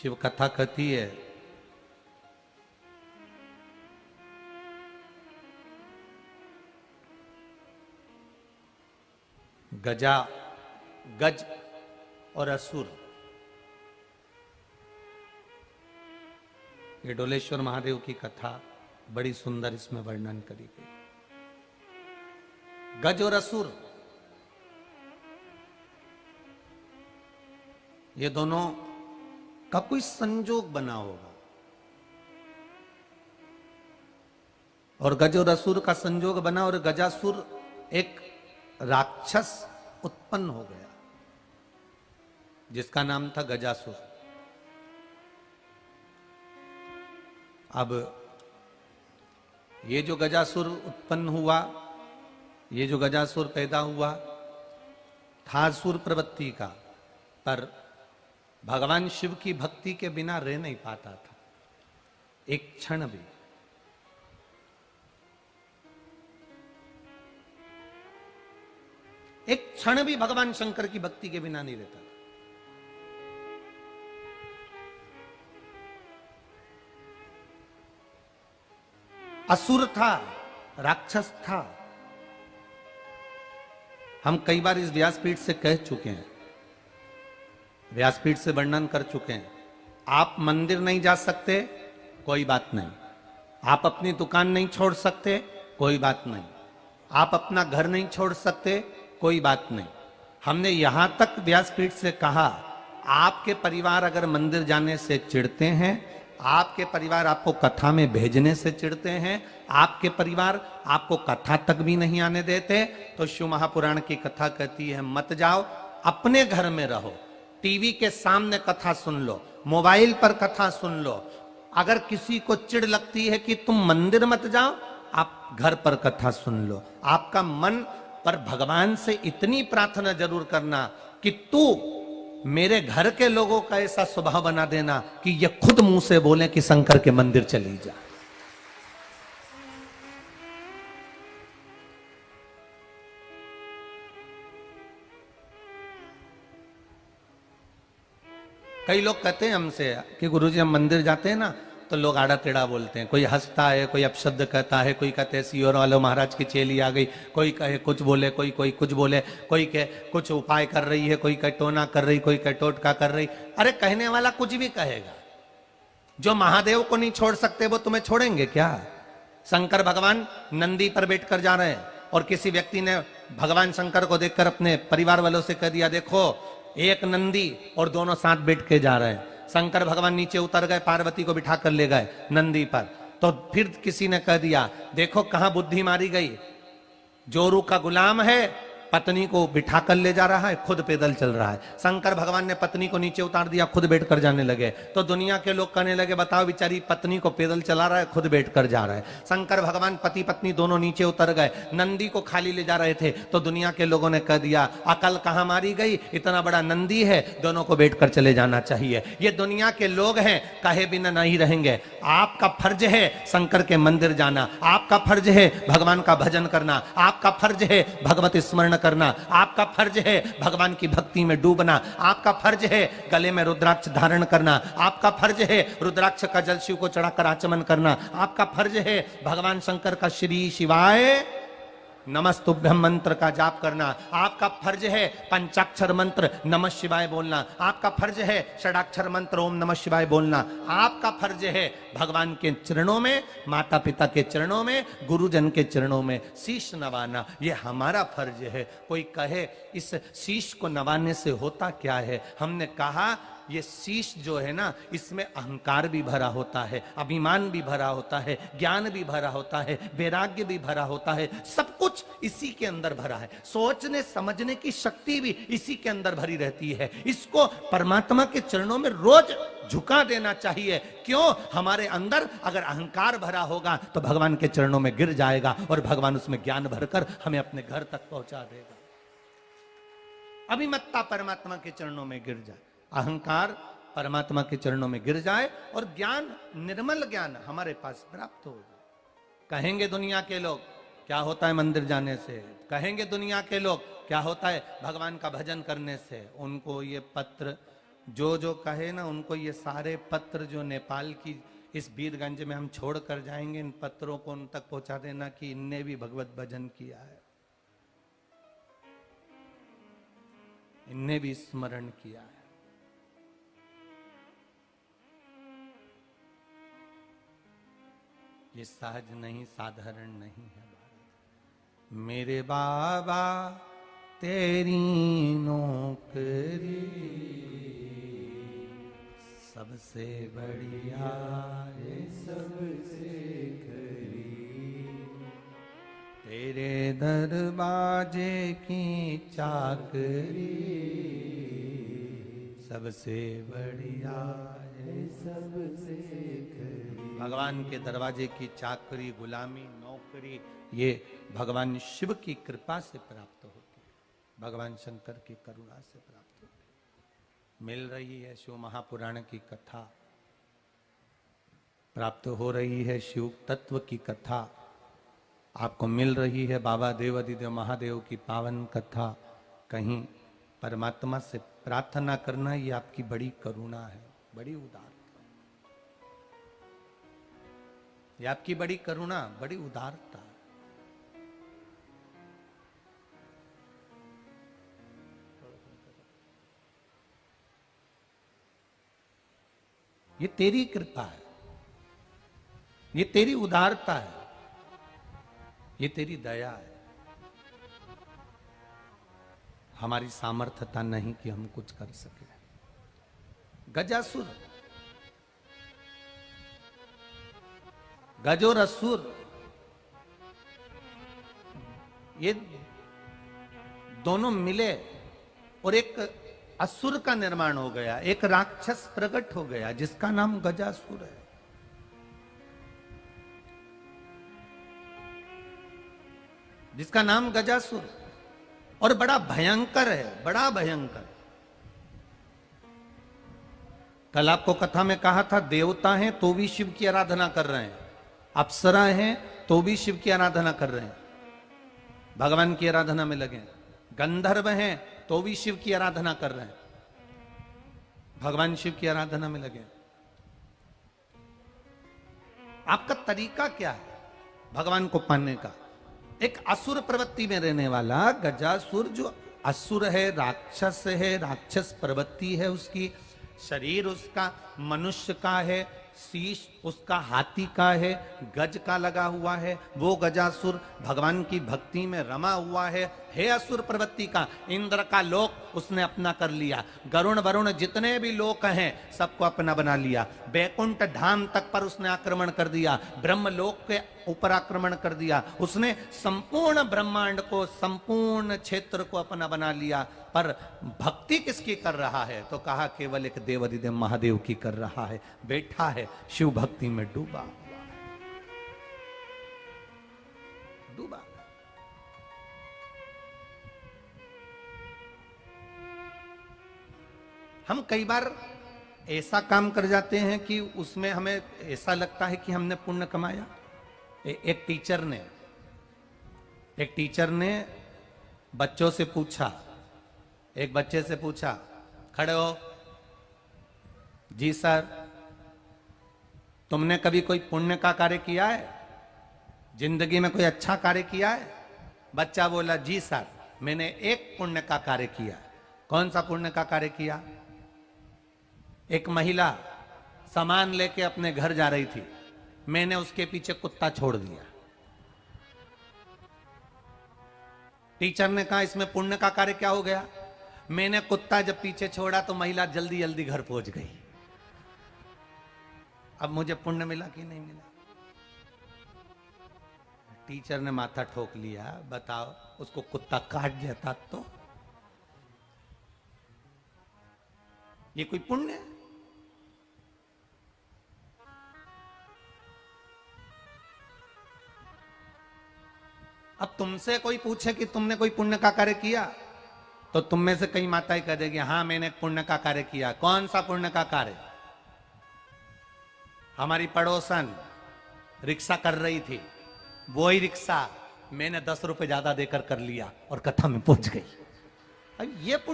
शिव कथा कहती है गजा गज और असुर, ये डोलेश्वर महादेव की कथा बड़ी सुंदर इसमें वर्णन करी गई। गज और असुर ये दोनों का कोई संजोग बना होगा, और गज और असुर का संजोग बना और गजासुर एक राक्षस उत्पन्न हो गया जिसका नाम था गजासुर। अब ये जो गजासुर उत्पन्न हुआ, ये जो गजासुर पैदा हुआ था असुर प्रवृत्ति का, पर भगवान शिव की भक्ति के बिना रह नहीं पाता था एक क्षण भी। एक क्षण भी भगवान शंकर की भक्ति के बिना नहीं रहता था। असुर था, राक्षस था। हम कई बार इस व्यासपीठ से कह चुके हैं, व्यासपीठ से वर्णन कर चुके हैं। आप मंदिर नहीं जा सकते, कोई बात नहीं। आप अपनी दुकान नहीं छोड़ सकते, कोई बात नहीं। आप अपना घर नहीं छोड़ सकते, कोई बात नहीं। हमने यहां तक व्यासपीठ से कहा, आपके परिवार अगर मंदिर जाने से चिढ़ते हैं, आपके परिवार आपको कथा में भेजने से चिढ़ते हैं, आपके परिवार आपको कथा तक भी नहीं आने देते, तो शिव महापुराण की कथा कहती है मत जाओ, अपने घर में रहो। टीवी के सामने कथा सुन लो, मोबाइल पर कथा सुन लो। अगर किसी को चिढ़ लगती है कि तुम मंदिर मत जाओ, आप घर पर कथा सुन लो। आपका मन पर भगवान से इतनी प्रार्थना जरूर करना कि तू मेरे घर के लोगों का ऐसा स्वभाव बना देना कि ये खुद मुंह से बोले कि शंकर के मंदिर चली जा। कई लोग कहते हैं हमसे कि गुरुजी हम मंदिर जाते हैं ना तो लोग आड़ा टेढ़ा बोलते हैं, कोई हंसता है, कोई अपशब्द कहता है, कोई कहते हैं सियोर वाले महाराज की चेली आ गई, कोई कहे कुछ बोले, कोई कुछ बोले, कोई कहे कुछ उपाय कर रही है, कोई कहे टोना कर रही, कोई कहे टोटका कर रही। अरे कहने वाला कुछ भी कहेगा, जो महादेव को नहीं छोड़ सकते वो तुम्हें छोड़ेंगे क्या? शंकर भगवान नंदी पर बैठकर जा रहे हैं और किसी व्यक्ति ने भगवान शंकर को देखकर अपने परिवार वालों से कह दिया, देखो एक नंदी और दोनों साथ बैठ के जा रहे हैं। शंकर भगवान नीचे उतर गए, पार्वती को बिठा कर ले गए नंदी पर। तो फिर किसी ने कह दिया, देखो कहां बुद्धि मारी गई, जोरू का गुलाम है, पत्नी को बिठा कर ले जा रहा है, खुद पैदल चल रहा है। शंकर भगवान ने पत्नी को नीचे उतार दिया, खुद बैठ कर जाने लगे। तो दुनिया के लोग कहने लगे, बताओ बेचारी पत्नी को पैदल चला रहा है, खुद बैठ कर जा रहा है। शंकर भगवान पति पत्नी दोनों नीचे उतर गए, नंदी को खाली ले जा रहे थे। तो दुनिया के लोगों ने कह दिया, अकल कहां मारी गई, इतना बड़ा नंदी है, दोनों को बैठ कर चले जाना चाहिए। ये दुनिया के लोग हैं, कहे बिना नहीं रहेंगे। आपका फर्ज है शंकर के मंदिर जाना, आपका फर्ज है भगवान का भजन करना, आपका फर्ज है भगवत स्मरण करना, आपका फर्ज है भगवान की भक्ति में डूबना, आपका फर्ज है गले में रुद्राक्ष धारण करना, आपका फर्ज है रुद्राक्ष का जल शिव को चढ़ाकर आचमन करना, आपका फर्ज है भगवान शंकर का श्री शिवाय नमस्तुभ्यम मंत्र का जाप करना, आपका फर्ज है पंचाक्षर मंत्र नमः शिवाय बोलना, आपका फर्ज है षडाक्षर मंत्र ओम नमः शिवाय बोलना, आपका फर्ज है भगवान के चरणों में, माता पिता के चरणों में, गुरुजन के चरणों में शीश नवाना, ये हमारा फर्ज है। कोई कहे इस शीश को नवाने से होता क्या है? हमने कहा ये शीश जो है ना, इसमें अहंकार भी भरा होता है, अभिमान भी भरा होता है, ज्ञान भी भरा होता है, वैराग्य भी भरा होता है, सब कुछ इसी के अंदर भरा है। सोचने समझने की शक्ति भी इसी के अंदर भरी रहती है। इसको परमात्मा के चरणों में रोज झुका देना चाहिए। क्यों? हमारे अंदर अगर अहंकार भरा होगा तो भगवान के चरणों में गिर जाएगा और भगवान उसमें ज्ञान भरकर हमें अपने घर तक पहुंचा देगा। अभिमत्ता परमात्मा के चरणों में गिर जाए, अहंकार परमात्मा के चरणों में गिर जाए और ज्ञान, निर्मल ज्ञान हमारे पास प्राप्त हो जाए। कहेंगे दुनिया के लोग क्या होता है मंदिर जाने से, कहेंगे दुनिया के लोग क्या होता है भगवान का भजन करने से। उनको ये पत्र जो जो कहे ना उनको ये सारे पत्र जो नेपाल की इस वीरगंज में हम छोड़ कर जाएंगे, इन पत्रों को उन तक पहुंचा देना कि इनने भी भगवत भजन किया है, इनने भी स्मरण किया है। ये सहज नहीं, साधारण नहीं है भारत। मेरे बाबा तेरी नौकरी सबसे बढ़िया है, सबसे खरी, तेरे दरवाजे की चाकरी सबसे बढ़िया है, सबसे खरी। भगवान के दरवाजे की चाकरी, गुलामी, नौकरी, ये भगवान शिव की कृपा से प्राप्त होती है, भगवान शंकर की करुणा से प्राप्त होती है। मिल रही है शिव महापुराण की कथा, प्राप्त हो रही है शिव तत्व की कथा, आपको मिल रही है बाबा देवादिदेव महादेव की पावन कथा। कहीं परमात्मा से प्रार्थना करना ये आपकी बड़ी करुणा है, बड़ी उदारता, ये आपकी बड़ी करुणा, बड़ी उदारता है। ये तेरी कृपा है, ये तेरी उदारता है, ये तेरी दया है। हमारी सामर्थ्यता नहीं कि हम कुछ कर सके। गजासुर, गज और असुर, ये दोनों मिले और एक असुर का निर्माण हो गया, एक राक्षस प्रकट हो गया जिसका नाम गजासुर है। जिसका नाम गजासुर, और बड़ा भयंकर है, बड़ा भयंकर। कल आपको कथा में कहा था देवता हैं तो भी शिव की आराधना कर रहे हैं, अप्सरा हैं तो भी शिव की आराधना कर रहे हैं, भगवान की आराधना में लगे। गंधर्व हैं तो भी शिव की आराधना कर रहे हैं, भगवान शिव की आराधना में लगे। आपका तरीका क्या है भगवान को पाने का? एक असुर प्रवृत्ति में रहने वाला गजासुर, जो असुर है, राक्षस है, राक्षस प्रवृत्ति है उसकी, शरीर उसका मनुष्य का है, शीश उसका हाथी का है, गज का लगा हुआ है, वो गजासुर भगवान की भक्ति में रमा हुआ है। हे असुर प्रवृत्ति का, इंद्र का लोक उसने अपना कर लिया, गरुण वरुण जितने भी लोक हैं सबको अपना बना लिया, बैकुंठ धाम तक पर उसने आक्रमण कर दिया, ब्रह्म लोक के ऊपर आक्रमण कर दिया, उसने संपूर्ण ब्रह्मांड को, संपूर्ण क्षेत्र को अपना बना लिया। पर भक्ति किसकी कर रहा है? तो कहा केवल एक देवादिदेव महादेव की कर रहा है, बैठा है शिव भक्ति में डूबा हुआ है, डूबा। हम कई बार ऐसा काम कर जाते हैं कि उसमें हमें ऐसा लगता है कि हमने पुण्य कमाया। एक टीचर ने बच्चों से पूछा, एक बच्चे से पूछा, खड़े हो, जी सर, तुमने कभी कोई पुण्य का कार्य किया है? जिंदगी में कोई अच्छा कार्य किया है? बच्चा बोला, जी सर, मैंने एक पुण्य का कार्य किया। कौन सा पुण्य का कार्य किया? एक महिला सामान लेके अपने घर जा रही थी, मैंने उसके पीछे कुत्ता छोड़ दिया। टीचर ने कहा, इसमें पुण्य का कार्य क्या हो गया? मैंने कुत्ता जब पीछे छोड़ा तो महिला जल्दी जल्दी घर पहुंच गई। अब मुझे पुण्य मिला कि नहीं मिला? टीचर ने माथा ठोक लिया, बताओ उसको कुत्ता काट जाता तो ये कोई पुण्य है? अब तुमसे कोई पूछे कि तुमने कोई पुण्य का कार्य किया, तो तुम में से कई माताएं कह देगी, हाँ मैंने पुण्य का कार्य किया। कौन सा पुण्य का कार्य? हमारी पड़ोसन रिक्शा कर रही थी, वो ही रिक्शा मैंने 10 रुपए ज्यादा देकर कर लिया और कथा में पहुंच गई। अब ये पुण्य